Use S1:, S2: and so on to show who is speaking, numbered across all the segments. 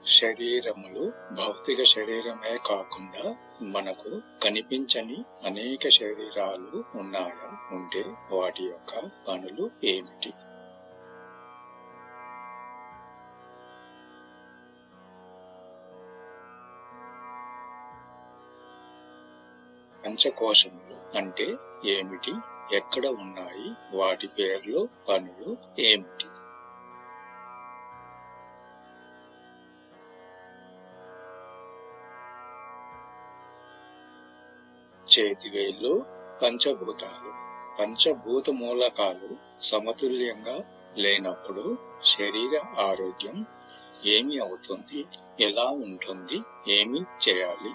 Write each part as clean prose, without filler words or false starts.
S1: శరీరములు భౌతిక శరీరమే కాకుండా మనకు కనిపించని అనేక శరీరాలు ఉన్నాయా? ఉంటే వాటి యొక్క పనులు ఏమిటి? పంచకోశములు అంటే ఏమిటి? ఎక్కడ ఉన్నాయి? వాటి పేర్లు, పనులు ఏమిటి? చేతివేళ్ళు పంచభూతాలు. పంచభూత మూలకాలు సమతుల్యంగా లేనప్పుడు శరీర ఆరోగ్యం ఏమి అవుతుంది? ఎలా ఉంటుంది? ఏమి చేయాలి?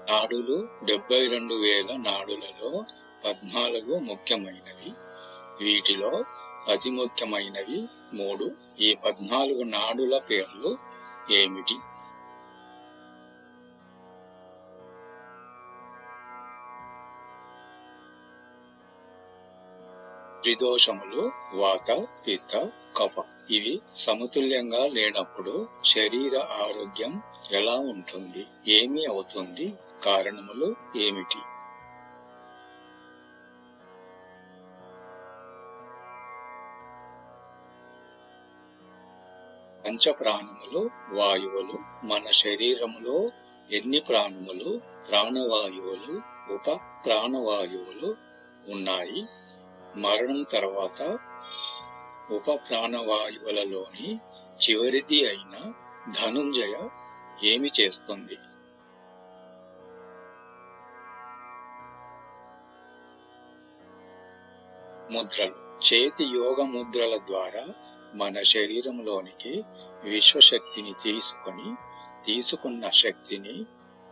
S1: నాడులు 72,000 నాడులలో 14 ముఖ్యమైనవి. వీటిలో అతి ముఖ్యమైనవి 3. ఈ 14 నాడుల పేర్లు ఏమిటి? త్రిదోషములు వాత, పిత్త, కఫ. ఇవి సమతుల్యంగా లేనప్పుడు శరీర ఆరోగ్యం ఎలా ఉంటుంది? ఏమి అవుతుంది? కారణములు ఏమిటి? పంచప్రాణములు వాయువులు. మన శరీరములో ఎన్ని ప్రాణములు, ప్రాణవాయువులు, ఉప ప్రాణవాయువులు ఉన్నాయి? మరణం తర్వాత ఉప ప్రాణవాయువులలోని చివరిది అయిన ధనుంజయ ఏమి చేస్తుంది? ముద్రలు. చేతి యోగ ముద్రల ద్వారా మన శరీరంలోనికి విశ్వశక్తిని తీసుకున్న శక్తిని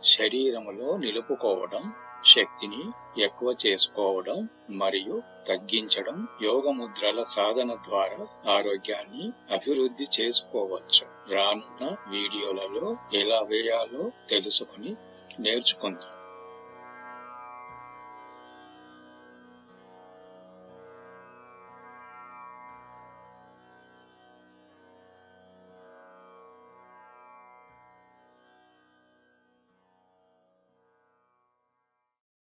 S1: శరీరములో నిలుపుకోవడం, శక్తిని ఎక్కువ చేసుకోవడం మరియు తగ్గించడం యోగ ముద్రల సాధన ద్వారా ఆరోగ్యాన్ని అభివృద్ధి చేసుకోవచ్చు. రానున్న వీడియోలలో ఎలా వేయాలో తెలుసుకుని నేర్చుకుందాం.